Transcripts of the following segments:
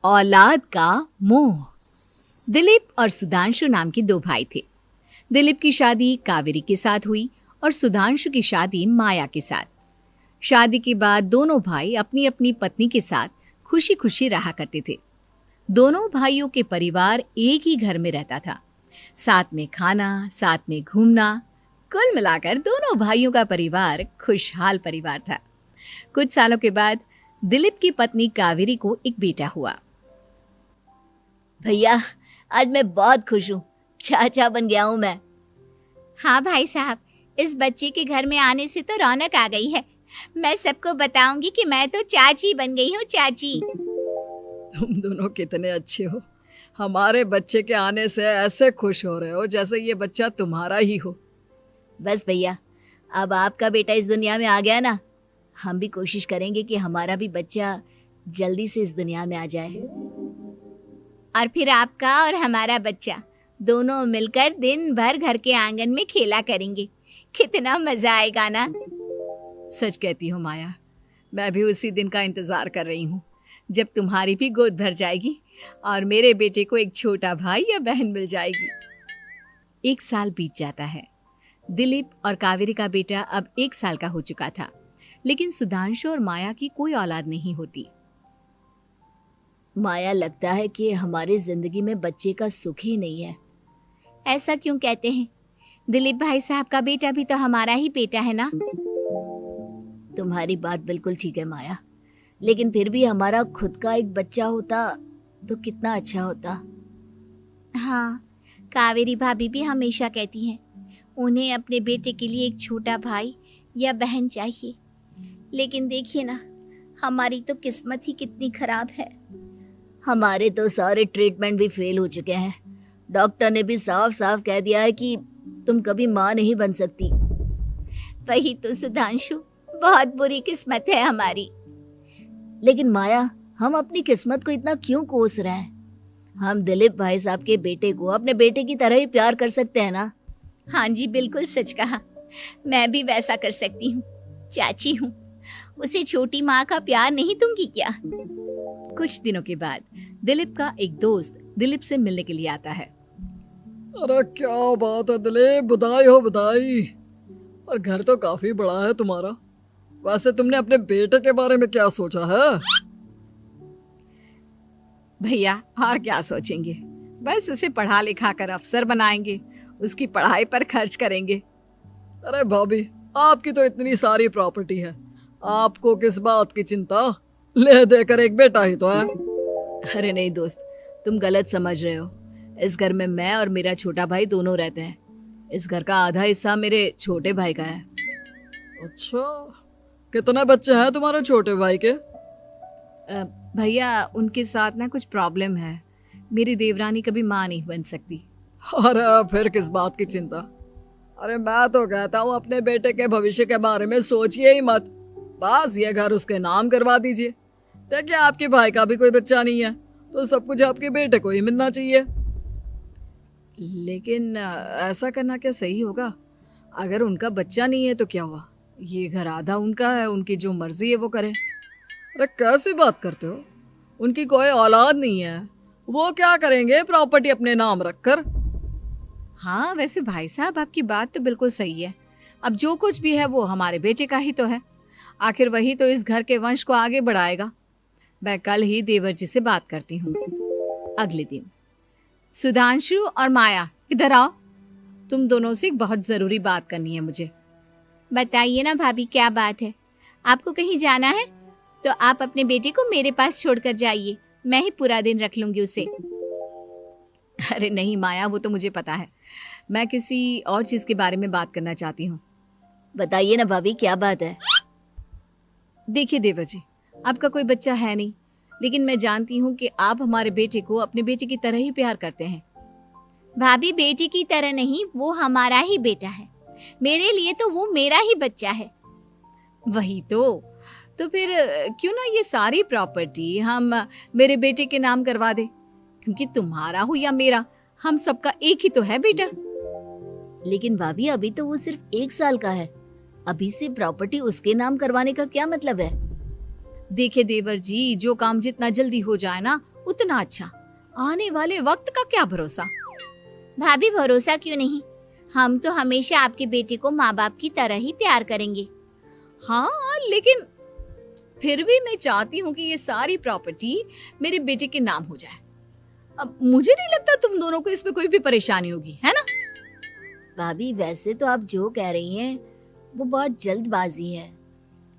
औलाद का मोह। दिलीप और सुधांशु नाम के दो भाई थे। दिलीप की शादी कावेरी के साथ हुई और सुधांशु की शादी माया के साथ। शादी के बाद दोनों भाई अपनी अपनी पत्नी के साथ खुशी खुशी रहा करते थे। दोनों भाइयों के परिवार एक ही घर में रहता था। साथ में खाना, साथ में घूमना, कुल मिलाकर दोनों भाइयों का परिवार खुशहाल परिवार था। कुछ सालों के बाद दिलीप की पत्नी कावेरी को एक बेटा हुआ। भैया, आज मैं बहुत खुश हूँ। चाचा बन गया हूँ मैं। हाँ भाई साहब, इस बच्चे के घर में आने से तो रौनक आ गई है। मैं सबको बताऊंगी कि मैं तो चाची बन गई हूँ, चाची। तुम दोनों कितने अच्छे हो। हमारे बच्चे के आने से ऐसे खुश हो रहे हो जैसे ये बच्चा तुम्हारा ही हो। बस भैया, अब आपका बेटा इस दुनिया में आ गया ना, हम भी कोशिश करेंगे कि हमारा भी बच्चा जल्दी से इस दुनिया में आ जाए। और फिर आपका और हमारा बच्चा दोनों मिलकर दिन भर घर के आंगन में खेला करेंगे। कितना मजा आएगा ना। सच कहती हो माया, मैं भी उसी दिन का इंतजार कर रही हूँ जब तुम्हारी भी गोद भर जाएगी और मेरे बेटे को एक छोटा भाई या बहन मिल जाएगी। 1 साल बीत जाता है। दिलीप और कावेरी का बेटा अब 1 साल का हो चुका था, लेकिन सुधांशु और माया की कोई औलाद नहीं होती। माया, लगता है कि हमारी जिंदगी में बच्चे का सुख ही नहीं है। ऐसा क्यों कहते हैं? दिलीप भाई साहब का बेटा भी तो हमारा ही बेटा है ना। तुम्हारी बात बिल्कुल ठीक है माया, लेकिन फिर भी हमारा खुद का एक बच्चा होता तो कितना अच्छा होता। हाँ, कावेरी भाभी भी हमेशा कहती हैं उन्हें अपने बेटे के लिए एक छोटा भाई या बहन चाहिए। लेकिन देखिए ना, हमारी तो किस्मत ही कितनी खराब है। हमारे तो सारे ट्रीटमेंट भी फेल हो चुके हैं। डॉक्टर ने भी साफ साफ कह दिया है कि तुम कभी माँ नहीं बन सकती। वही तो सुधांशु, बहुत बुरी किस्मत है हमारी। लेकिन माया, हम अपनी किस्मत को इतना क्यों कोस रहे हैं? हम दिलीप भाई साहब के बेटे को अपने बेटे की तरह ही प्यार कर सकते हैं ना। हाँ जी, बिल्कुल सच कहा। मैं भी वैसा कर सकती हूँ। चाची हूँ, उसे छोटी माँ का प्यार नहीं दूंगी क्या? कुछ दिनों के बाद दिलीप का एक दोस्त दिलीप से मिलने के लिए आता है। अरे क्या बात है दिलीप, बधाई हो बधाई। और घर तो काफी बड़ा है तुम्हारा। वैसे तुमने अपने बेटे के बारे में क्या सोचा है? भैया, और क्या सोचेंगे, बस उसे पढ़ा लिखा कर अफसर बनाएंगे, उसकी पढ़ाई पर खर्च करेंगे। अरे भाभी, आपकी तो इतनी सारी प्रॉपर्टी है, आपको किस बात की चिंता? ले देकर एक बेटा ही तो है। अरे नहीं दोस्त, तुम गलत समझ रहे हो। इस घर में मैं और मेरा छोटा भाई दोनों रहते हैं। इस घर का आधा हिस्सा मेरे छोटे भाई का है। अच्छा, कितने बच्चे हैं तुम्हारे छोटे भाई के? भैया, उनके साथ ना कुछ प्रॉब्लम है। मेरी देवरानी कभी माँ नहीं बन सकती। अरे फिर किस बात की चिंता? अरे मैं तो कहता हूँ अपने बेटे के भविष्य के बारे में सोचिए ही मत। बस ये घर उसके नाम करवा दीजिए। देखिए, आपके भाई का भी कोई बच्चा नहीं है तो सब कुछ आपके बेटे को ही मिलना चाहिए। लेकिन ऐसा करना क्या सही होगा? अगर उनका बच्चा नहीं है तो क्या हुआ? ये घर आधा उनका है, उनकी जो मर्जी है वो करें। अरे कैसी बात करते हो? उनकी कोई औलाद नहीं है, वो क्या करेंगे प्रॉपर्टी अपने नाम रखकर? हाँ, वैसे भाई साहब, आपकी बात तो बिल्कुल सही है। अब जो कुछ भी है वो हमारे बेटे का ही तो है। आखिर वही तो इस घर के वंश को आगे बढ़ाएगा। मैं कल ही देवर जी से बात करती हूँ। अगले दिन सुधांशु और माया, इधर आओ। तुम दोनों से एक बहुत जरूरी बात करनी है मुझे। बताइए ना भाभी, क्या बात है? आपको कहीं जाना है तो आप अपने बेटे को मेरे पास छोड़कर जाइए। मैं ही पूरा दिन रख लूंगी उसे। अरे नहीं माया, वो तो मुझे पता है। मैं किसी और चीज के बारे में बात करना चाहती हूँ। बताइए ना भाभी, क्या बात है? देखिए देवर जी, आपका कोई बच्चा है नहीं, लेकिन मैं जानती हूँ कि आप हमारे बेटे को अपने बेटे की तरह ही प्यार करते हैं। भाभी, बेटे की तरह नहीं, वो हमारा ही बेटा है। मेरे लिए तो वो मेरा ही बच्चा है। वही तो फिर क्यों ना ये सारी प्रॉपर्टी हम मेरे बेटे के नाम करवा दे, क्योंकि तुम्हारा हो या मेरा, हम सबका एक ही तो है बेटा। लेकिन भाभी, अभी तो वो सिर्फ 1 साल का है। अभी से प्रॉपर्टी उसके नाम करवाने का क्या मतलब है? देखे देवर जी, जो काम जितना जल्दी हो जाए ना उतना अच्छा। आने वाले वक्त का क्या भरोसा। भाभी भरोसा क्यों नहीं, हम तो हमेशा आपके बेटे को माँ बाप की तरह ही प्यार करेंगे। हाँ, लेकिन फिर भी मैं चाहती हूँ कि ये सारी प्रॉपर्टी मेरे बेटे के नाम हो जाए। अब मुझे नहीं लगता तुम दोनों को इसमें कोई भी परेशानी होगी, है ना? भाभी वैसे तो आप जो कह रही हैं वो बहुत जल्दबाजी है,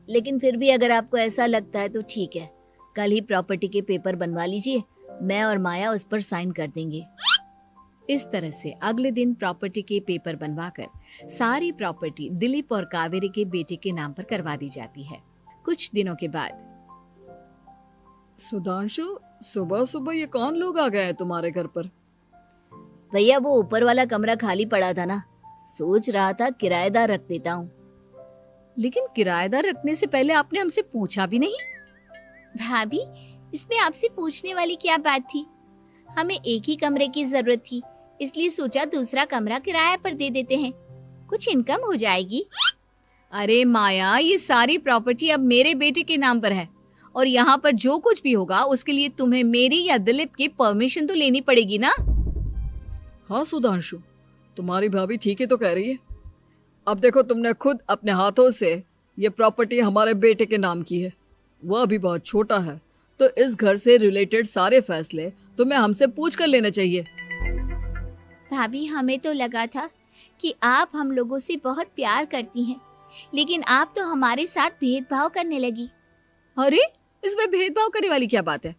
लेकिन फिर भी अगर आपको ऐसा लगता है तो ठीक है, कल ही प्रॉपर्टी के पेपर बनवा लीजिए, मैं और माया उस पर साइन कर देंगे। इस तरह से अगले दिन प्रॉपर्टी के पेपर बनवाकर सारी प्रॉपर्टी दिलीप और कावेरी के बेटे के नाम पर करवा दी जाती है। कुछ दिनों के बाद सुधांशु, सुबह सुबह ये कौन लोग आ गए हैं तुम्हारे घर पर? भैया वो ऊपर वाला कमरा खाली पड़ा था ना, सोच रहा था किराएदार रख देता हूँ। लेकिन किराएदार रखने से पहले आपने हमसे पूछा भी नहीं। भाभी इसमें आपसे पूछने वाली क्या बात थी, हमें एक ही कमरे की जरूरत थी, इसलिए सोचा दूसरा कमरा किराया पर दे देते हैं, कुछ इनकम हो जाएगी। अरे माया, ये सारी प्रॉपर्टी अब मेरे बेटे के नाम पर है और यहाँ पर जो कुछ भी होगा उसके लिए तुम्हें मेरी या दिलीप की परमिशन तो लेनी पड़ेगी ना। हाँ सुधांशु, तुम्हारी भाभी ठीक ही तो कह रही है। अब देखो, तुमने खुद अपने हाथों से ये प्रॉपर्टी हमारे बेटे के नाम की है, वह अभी बहुत छोटा है, तो इस घर से रिलेटेड सारे फैसले तुम्हें हमसे पूछ कर लेने चाहिए। भाभी हमें तो लगा था कि आप हम लोगों से बहुत प्यार करती हैं, लेकिन आप तो हमारे साथ भेदभाव करने लगी। अरे, इसमें भेदभाव करने वाली क्या बात है?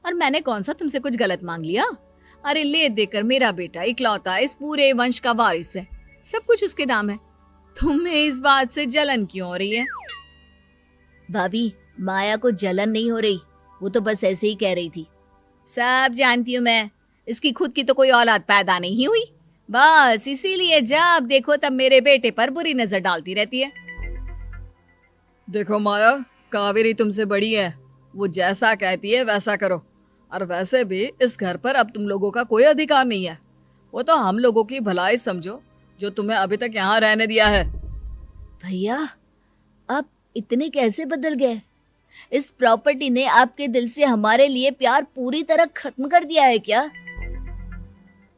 और मैंने कौन सा तुमसे कुछ गलत मांग लिया? अरे ले देकर मेरा बेटा इकलौता इस पूरे वंश का वारिस है, सब कुछ उसके नाम है। तुम्हें इस बात से जलन क्यों हो रही है? भाभी माया को जलन नहीं हो रही, वो तो बस ऐसे ही कह रही थी। सब जानती हूँ मैं, इसकी खुद की तो कोई औलाद पैदा नहीं हुई, बस इसीलिए जब देखो तब मेरे बेटे पर बुरी नजर डालती रहती है। देखो माया, कावेरी तुमसे बड़ी है, वो जैसा कहती है वैसा करो। और वैसे भी इस घर पर अब तुम लोगों का कोई अधिकार नहीं है, वो तो हम लोगों की भलाई समझो जो तुम्हें अभी तक यहाँ रहने दिया है। भैया आप इतने कैसे बदल गए? इस प्रॉपर्टी ने आपके दिल से हमारे लिए प्यार पूरी तरह खत्म कर दिया है क्या?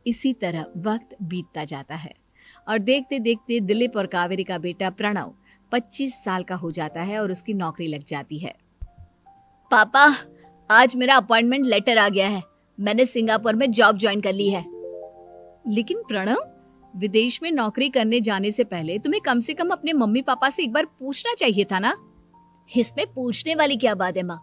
इसी तरह वक्त बीतता जाता है और देखते देखते दिलीप और कावेरी का बेटा प्रणव 25 साल का हो जाता है और उसकी नौकरी लग जाती है। पापा आज मेरा अपॉइंटमेंट लेटर आ गया है, मैंने सिंगापुर में जॉब ज्वाइन कर ली है। लेकिन प्रणव, विदेश में नौकरी करने जाने से पहले तुम्हें कम से कम अपने मम्मी पापा से एक बार पूछना चाहिए था ना। इसमें पूछने वाली क्या बात है माँ,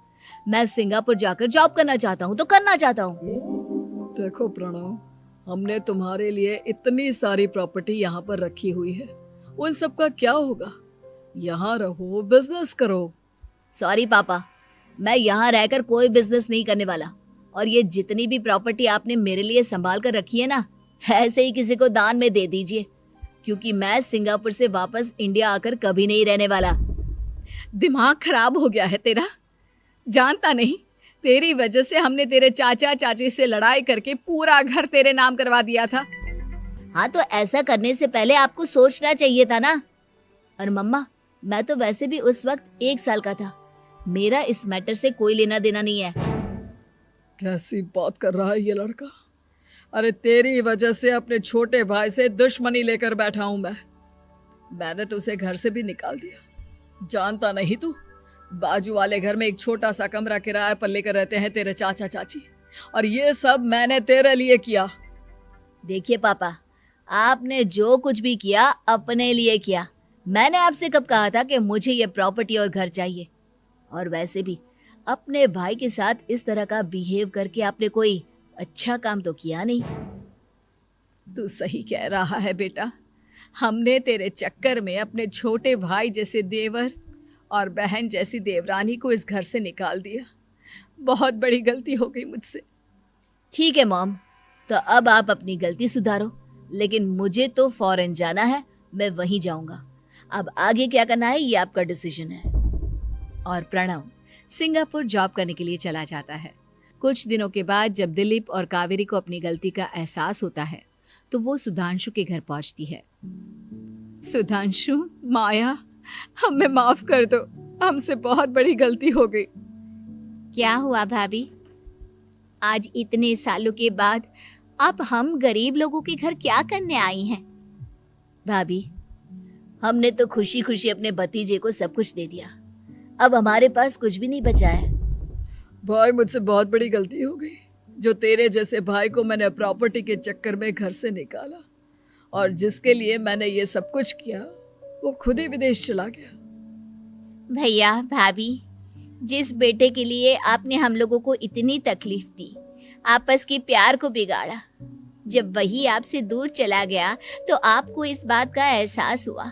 मैं सिंगापुर जाकर जॉब करना चाहता हूँ तो करना चाहता हूँ। देखो प्रणव, हमने तुम्हारे लिए इतनी सारी प्रॉपर्टी यहाँ पर रखी हुई है, उन सब का क्या होगा? यहाँ रहो, बिजनेस करो। सॉरी पापा, मैं यहाँ रहकर कोई बिजनेस नहीं करने वाला, और ये जितनी भी प्रॉपर्टी आपने मेरे लिए संभाल कर रखी है ना, ऐसे ही किसी को दान में दे दीजिए, क्योंकि मैं सिंगापुर से वापस इंडिया आकर कभी नहीं रहने वाला। दिमाग खराब हो गया है तेरा, जानता नहीं तेरी वजह से हमने तेरे चाचा चाची से लड़ाई करके पूरा घर तेरे नाम करवा दिया था। हाँ तो ऐसा करने से पहले आपको सोचना चाहिए था ना। और मम्मा, मैं तो वैसे भी उस वक्त 1 साल का था, मेरा इस मैटर से कोई लेना देना नहीं है। कैसी बात कर रहा है ये लड़का? अरे तेरी वजह से अपने छोटे भाई से दुश्मनी लेकर बैठा हूं मैंने तो उसे घर से भी निकाल दिया। जानता नहीं तू, बाजू वाले घर में एक छोटा सा कमरा किराए पर लेकर रहते हैं तेरे चाचा चाची, और ये सब मैंने तेरे लिए किया। देखिए पापा, आपने जो कुछ भी किया अपने लिए किया। मैंने आपसे कब कहा था कि मुझे ये प्रॉपर्टी और घर चाहिए? और वैसे भी अपने भाई के साथ इस तरह का बिहेव करके आपने कोई अच्छा काम तो किया नहीं। तू सही कह रहा है बेटा, हमने तेरे चक्कर में अपने छोटे भाई जैसे देवर और बहन जैसी देवरानी को इस घर से निकाल दिया। बहुत बड़ी गलती हो गई मुझसे। ठीक है मॉम, तो अब आप अपनी गलती सुधारो, लेकिन मुझे तो फॉरेन जाना है, मैं वहीं जाऊंगा। अब आगे क्या करना है ये आपका डिसीजन है। और प्रणव सिंगापुर जॉब करने के लिए चला जाता है। कुछ दिनों के बाद जब दिलीप और कावेरी को अपनी गलती का एहसास होता है तो वो सुधांशु के घर पहुंचती है। सुधांशु, माया, हमें माफ कर दो, हमसे बहुत बड़ी गलती हो गई। क्या हुआ भाभी? आज इतने सालों के बाद अब हम गरीब लोगों के घर क्या करने आई हैं? भाभी, हमने तो खुशी खुशी अपने भतीजे को सब कुछ दे दिया, अब हमारे पास कुछ भी नहीं बचा है। भाई, मुझसे बहुत बड़ी गलती हो गई। जो तेरे जैसे भाई को मैंने प्रॉपर्टी के चक्कर में घर से निकाला और जिसके लिए मैंने ये सब कुछ किया, वो खुद ही विदेश चला गया। भैया भाभी, जिस बेटे के लिए आपने हम लोगों को इतनी तकलीफ दी, आपस के प्यार को बिगाड़ा, जब वही आपसे दूर चला गया तो आपको इस बात का एहसास हुआ।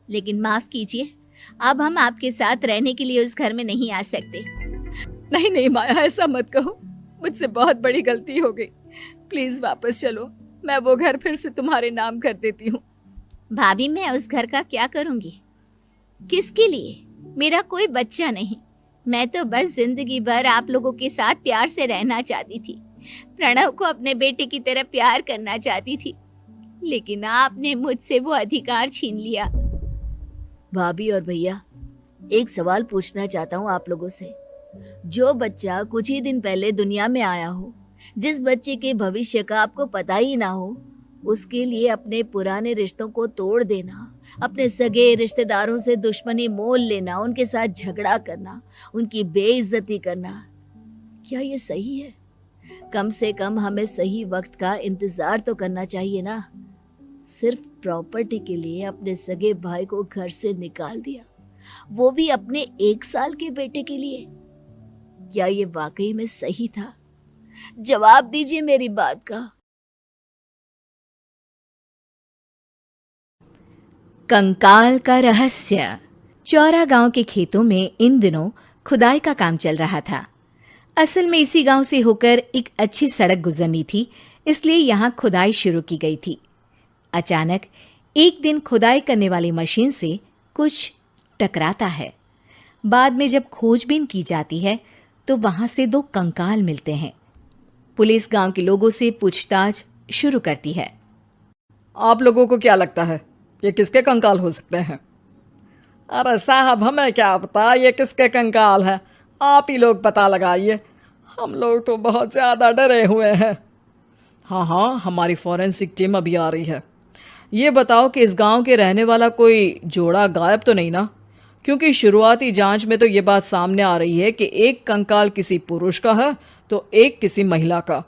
लेकिन माफ कीजिए, अब हम आपके साथ रहने के लिए उस घर में नहीं आ सकते। नहीं नहीं माया, ऐसा मत कहो। मुझसे बहुत बड़ी गलती हो गई। प्लीज वापस चलो, मैं वो घर फिर से तुम्हारे नाम कर देती हूँ। भाभी, मैं उस घर का क्या करूंगी? किसके लिए? मेरा कोई बच्चा नहीं। मैं तो बस जिंदगी भर आप लोगों के साथ प्यार से रहना चाहती थी। प्रणव को अपने बेटे की तरह प्यार करना चाहती थी, लेकिन आपने मुझसे वो अधिकार छीन लिया। भाभी और भैया, एक सवाल पूछना चाहता हूँ आप लोगों से। जो बच्चा कुछ ही दिन पहले दुनिया में आया हो, जिस बच्चे के भविष्य का आपको पता ही ना हो, उसके लिए अपने पुराने रिश्तों को तोड़ देना, अपने सगे रिश्तेदारों से दुश्मनी मोल लेना, उनके साथ झगड़ा करना, उनकी बेइज्जती करना, क्या ये सही है? कम से कम हमें सही वक्त का इंतजार तो करना चाहिए ना। सिर्फ प्रॉपर्टी के लिए अपने सगे भाई को घर से निकाल दिया, वो भी अपने 1 साल के बेटे के लिए। क्या ये वाकई में सही था? जवाब दीजिए मेरी बात का। कंकाल का रहस्य। चौरा गांव के खेतों में इन दिनों खुदाई का काम चल रहा था। असल में इसी गांव से होकर एक अच्छी सड़क गुजरनी थी, इसलिए यहां खुदाई शुरू की गई थी। अचानक एक दिन खुदाई करने वाली मशीन से कुछ टकराता है। बाद में जब खोजबीन की जाती है तो वहां से 2 कंकाल मिलते हैं। पुलिस गांव के लोगों से पूछताछ शुरू करती है। आप लोगों को क्या लगता है ये किसके कंकाल हो सकते हैं? अरे साहब, हमें क्या पता ये किसके कंकाल है, आप ही लोग पता लगाइए। हम लोग तो बहुत ज़्यादा डरे हुए हैं। हाँ हाँ, हमारी फॉरेंसिक टीम अभी आ रही है। ये बताओ कि इस गांव के रहने वाला कोई जोड़ा गायब तो नहीं ना? क्योंकि शुरुआती जांच में तो ये बात सामने आ रही है कि एक कंकाल किसी पुरुष का है तो एक किसी महिला का।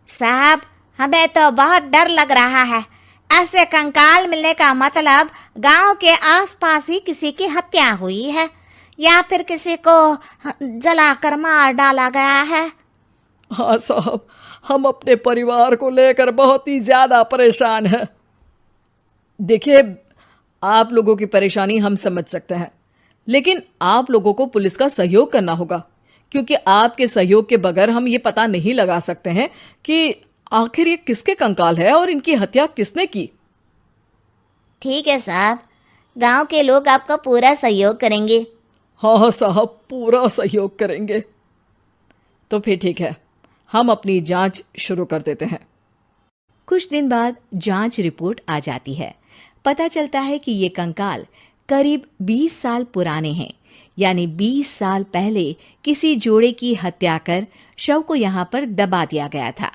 साहब, हमें तो बहुत डर लग रहा है। ऐसे कंकाल मिलने का मतलब गांव के आसपास ही किसी की हत्या हुई है या फिर किसी को जलाकर मार डाला गया है। हाँ साहब, हम अपने परिवार को लेकर बहुत ही ज्यादा परेशान हैं। देखिए, आप लोगों की परेशानी हम समझ सकते हैं, लेकिन आप लोगों को पुलिस का सहयोग करना होगा, क्योंकि आपके सहयोग के बगैर हम ये पता नहीं लगा सकते हैं कि आखिर ये किसके कंकाल है और इनकी हत्या किसने की। ठीक है साहब, गांव के लोग आपका पूरा सहयोग करेंगे। हाँ साहब, पूरा सहयोग करेंगे। तो फिर ठीक है, हम अपनी जांच शुरू कर देते हैं। कुछ दिन बाद जांच रिपोर्ट आ जाती है। पता चलता है कि ये कंकाल करीब 20 साल पुराने हैं, यानी 20 साल पहले किसी जोड़े की हत्या कर शव को यहां पर दबा दिया गया था।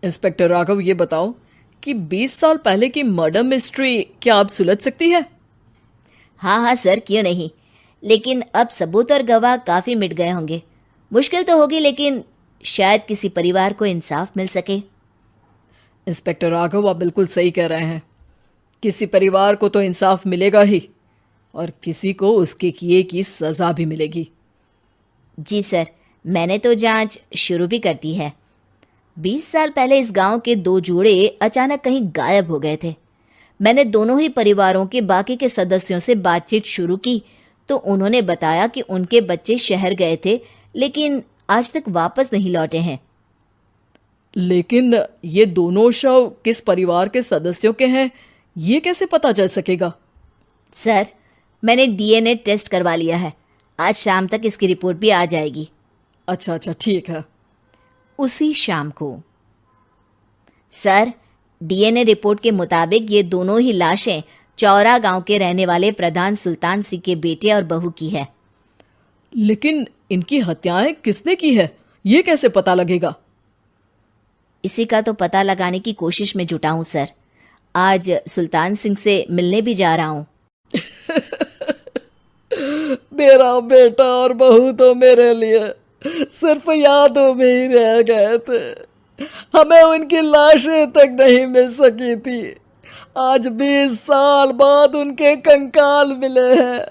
इंस्पेक्टर राघव, ये बताओ कि 20 साल पहले की मर्डर मिस्ट्री क्या अब सुलझ सकती है? हाँ हाँ सर, क्यों नहीं। लेकिन अब सबूत और गवाह काफी मिट गए होंगे। मुश्किल तो होगी, लेकिन शायद किसी परिवार को इंसाफ मिल सके। इंस्पेक्टर राघव, आप बिल्कुल सही कह रहे हैं। किसी परिवार को तो इंसाफ मिलेगा ही और किसी को उसके किए की सजा भी मिलेगी। जी सर, मैंने तो जांच शुरू भी कर दी है। 20 साल पहले इस गांव के 2 जोड़े अचानक कहीं गायब हो गए थे। मैंने दोनों ही परिवारों के बाकी के सदस्यों से बातचीत शुरू की तो उन्होंने बताया कि उनके बच्चे शहर गए थे, लेकिन आज तक वापस नहीं लौटे हैं। लेकिन ये दोनों शव किस परिवार के सदस्यों के हैं, ये कैसे पता चल सकेगा? सर, मैंने डीएनए टेस्ट करवा लिया है। आज शाम तक इसकी रिपोर्ट भी आ जाएगी। अच्छा, ठीक है। उसी शाम को सर, डीएनए रिपोर्ट के मुताबिक ये दोनों ही लाशें चौरा गांव के रहने वाले प्रधान सुल्तान सिंह के बेटे और बहू की है। लेकिन इनकी हत्याएं किसने की है, ये कैसे पता लगेगा? इसी का तो पता लगाने की कोशिश में जुटा हूं सर। आज सुल्तान सिंह से मिलने भी जा रहा हूं। मेरा बेटा और बहू तो मेरे लिए सिर्फ यादों में ही रह गए थे, हमें उनकी लाशें तक नहीं मिल सकी थी। आज 20 साल बाद उनके कंकाल मिले हैं,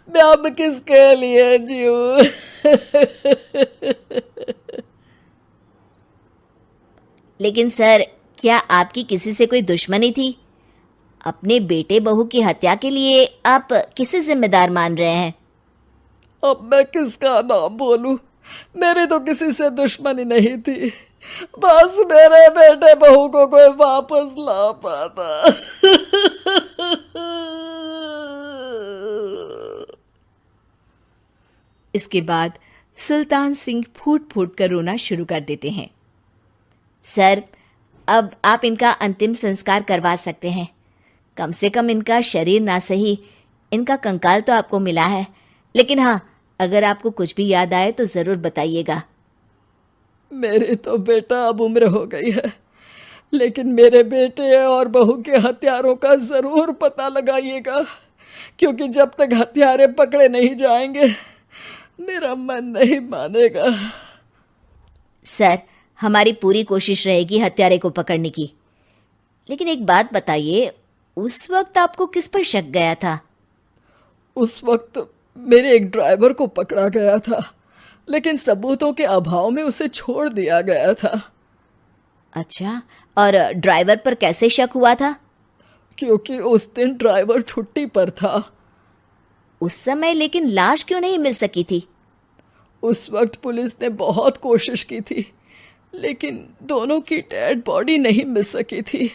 मैं अब किसके लिए जीऊं? लेकिन सर, क्या आपकी किसी से कोई दुश्मनी थी? अपने बेटे बहू की हत्या के लिए आप किसे जिम्मेदार मान रहे हैं? अब मैं किसका नाम बोलूं? मेरी तो किसी से दुश्मनी नहीं थी, बस मेरे बेटे बहू को कोई वापस ला पाता। इसके बाद सुल्तान सिंह फूट फूट कर रोना शुरू कर देते हैं। सर, अब आप इनका अंतिम संस्कार करवा सकते हैं। कम से कम इनका शरीर ना सही, इनका कंकाल तो आपको मिला है। लेकिन हाँ, अगर आपको कुछ भी याद आए तो ज़रूर बताइएगा। मेरी तो बेटा अब उम्र हो गई है, लेकिन मेरे बेटे और बहू के हत्यारों का ज़रूर पता लगाइएगा, क्योंकि जब तक हत्यारे पकड़े नहीं जाएंगे मेरा मन नहीं मानेगा। सर, हमारी पूरी कोशिश रहेगी हत्यारे को पकड़ने की। लेकिन एक बात बताइए, उस वक्त आपको किस पर शक गया था? उस वक्त मेरे एक ड्राइवर को पकड़ा गया था, लेकिन सबूतों के अभाव में उसे छोड़ दिया गया था। अच्छा, और ड्राइवर पर कैसे शक हुआ था? क्योंकि उस दिन ड्राइवर छुट्टी पर था। उस समय लेकिन लाश क्यों नहीं मिल सकी थी? उस वक्त पुलिस ने बहुत कोशिश की थी, लेकिन दोनों की डेड बॉडी नहीं मिल सकी थी।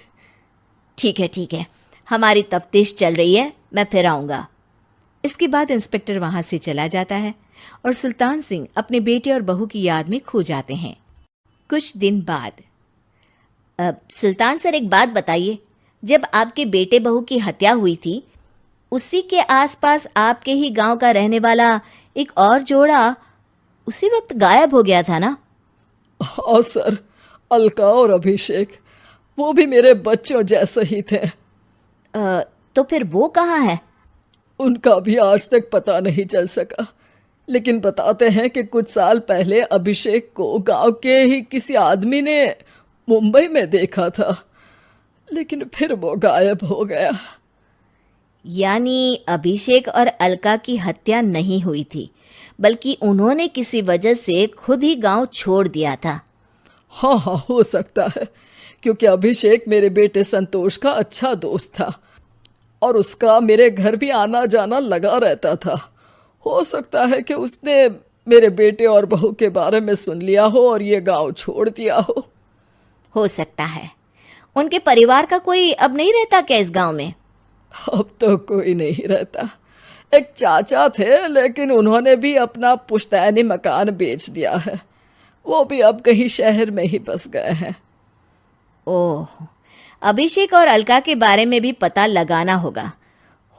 ठीक है, हमारी तफ्तीश चल रही है, मैं फिर आऊँगा। इसके बाद इंस्पेक्टर वहां से चला जाता है और सुल्तान सिंह अपने बेटे और बहू की याद में खो जाते हैं। कुछ दिन बाद सुल्तान सर, एक बात बताइए, जब आपके बेटे बहू की हत्या हुई थी, उसी के आसपास आपके ही गांव का रहने वाला एक और जोड़ा उसी वक्त गायब हो गया था ना? हाँ सर, अलका और अभिषेक, वो भी मेरे बच्चों जैसे ही थे। तो फिर वो कहाँ है? उनका भी आज तक पता नहीं चल सका, लेकिन बताते हैं कि कुछ साल पहले अभिषेक को गांव के ही किसी आदमी ने मुंबई में देखा था, लेकिन फिर वो गायब हो गया। यानी अभिषेक और अलका की हत्या नहीं हुई थी, बल्कि उन्होंने किसी वजह से खुद ही गांव छोड़ दिया था। हाँ, हो सकता है, क्योंकि अभिषेक मेरे बेटे संतोष का अच्छा दोस्त था और उसका मेरे घर भी आना जाना लगा रहता था। हो सकता है कि उसने मेरे बेटे और बहू के बारे में सुन लिया हो और ये गांव छोड़ दिया हो सकता है। उनके परिवार का कोई अब नहीं रहता क्या इस गांव में? अब तो कोई नहीं रहता। एक चाचा थे, लेकिन उन्होंने भी अपना पुश्तैनी मकान बेच दिया है। वो भी अब कहीं शहर में ही बस गए हैं। ओह, अभिषेक और अलका के बारे में भी पता लगाना होगा।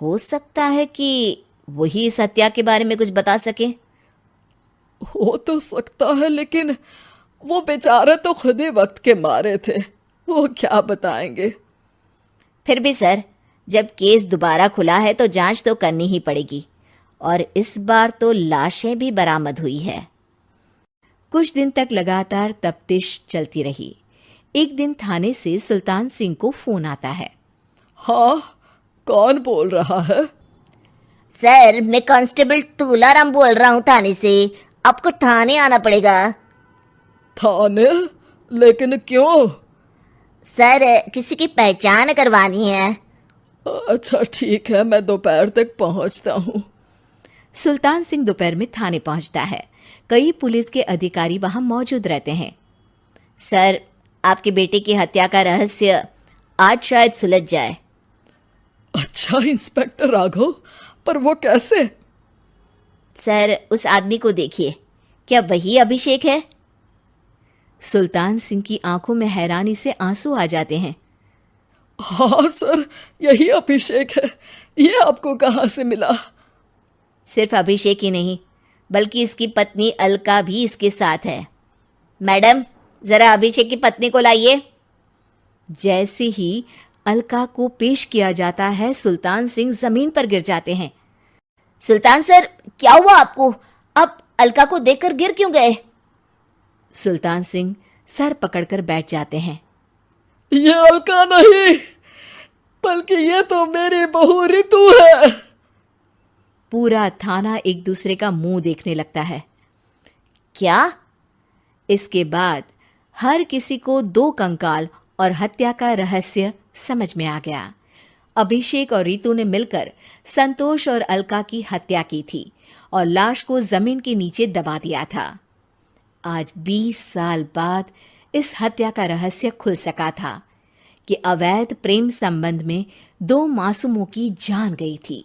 हो सकता है कि वही इस हत्या के बारे में कुछ बता सके। हो तो सकता है, लेकिन वो बेचारे तो खुद ही वक्त के मारे थे, वो क्या बताएंगे। फिर भी सर, जब केस दोबारा खुला है तो जांच तो करनी ही पड़ेगी, और इस बार तो लाशें भी बरामद हुई है। कुछ दिन तक लगातार तफ्तीश चलती रही। एक दिन थाने से सुल्तान सिंह को फोन आता है। हाँ, कौन बोल रहा है? सर, मैं कांस्टेबल तुलाराम बोल रहा हूँ थाने से। आपको थाने आना पड़ेगा। थाने? लेकिन क्यों? सर, किसी की पहचान करवानी है। अच्छा ठीक है, मैं दोपहर तक पहुंचता हूँ। सुल्तान सिंह दोपहर में थाने पहुंचता है। कई पुलिस के अधिकारी वहां मौजूद रहते हैं। सर, आपके बेटे की हत्या का रहस्य आज शायद सुलझ जाए। अच्छा इंस्पेक्टर राघव, पर वो कैसे? सर, उस आदमी को देखिए, क्या वही अभिषेक है? सुल्तान सिंह की आंखों में हैरानी से आंसू आ जाते हैं। हाँ सर, यही अभिषेक है। ये आपको कहाँ से मिला? सिर्फ अभिषेक ही नहीं बल्कि इसकी पत्नी अलका भी इसके साथ है। मैडम, जरा अभिषेक की पत्नी को लाइए। जैसे ही अलका को पेश किया जाता है, सुल्तान सिंह जमीन पर गिर जाते हैं। सुल्तान सर, क्या हुआ आपको? आप अलका को देखकर गिर क्यों गए? सुल्तान सिंह सर पकड़कर बैठ जाते हैं। ये अलका नहीं, बल्कि ये तो मेरी बहू रितु है। पूरा थाना एक दूसरे का मुंह देखने लगता है। क्या? इसके बाद हर किसी को दो कंकाल और हत्या का रहस्य समझ में आ गया। अभिषेक और रितु ने मिलकर संतोष और अलका की हत्या की थी और लाश को जमीन के नीचे दबा दिया था। आज 20 साल बाद इस हत्या का रहस्य खुल सका था कि अवैध प्रेम संबंध में 2 मासूमों की जान गई थी।